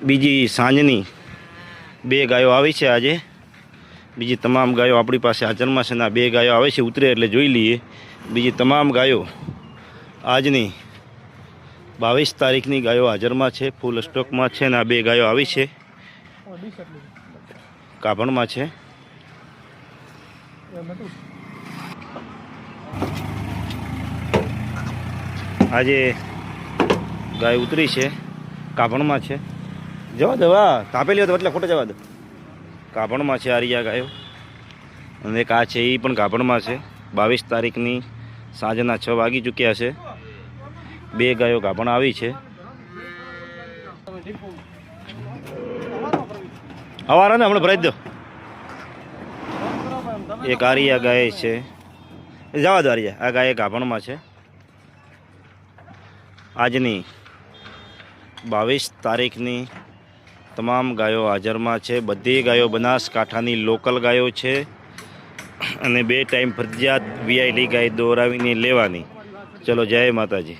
બીજી સાંજની 2 ગાયો આવી છે આજે। બીજી તમામ ગાયો આપણી પાસે હાજરમાં છે ને 2 ગાયો આવે છે, ઉતરે એટલે જોઈ લઈએ। બીજી તમામ ગાયો આજની 22 તારીખની ગાયો હાજરમાં છે, ફૂલ સ્ટોકમાં છે ને 2 ગાયો આવી છે, કાભણમાં છે। આજે ગાય ઉતરી છે, કાભણમાં છે। જવા દવા તાપેલી હતો એટલે ખોટો જવા દો। કાભણમાં છે આરિયા ગાયો, અને એક આ છે એ પણ કાભણમાં છે। 22 તારીખની સાંજના 6 વાગી ચૂક્યા છે। 2 ગાયો કાભણ આવી છે। અવારા ને હમણાં ભરાઈ દો। એક આરિયા ગાય છે, જવા દો આરિયા। આ ગાય કાભણમાં છે। આજની 22 તારીખની તમામ ગાયો હાજરમાં છે। બધી ગાયો બનાસકાંઠાની લોકલ ગાયો છે, અને 2 ટાઈમ ફરજિયાત વીઆઈડી ગાય દોરાવીને લેવાની। ચલો, જય માતાજી।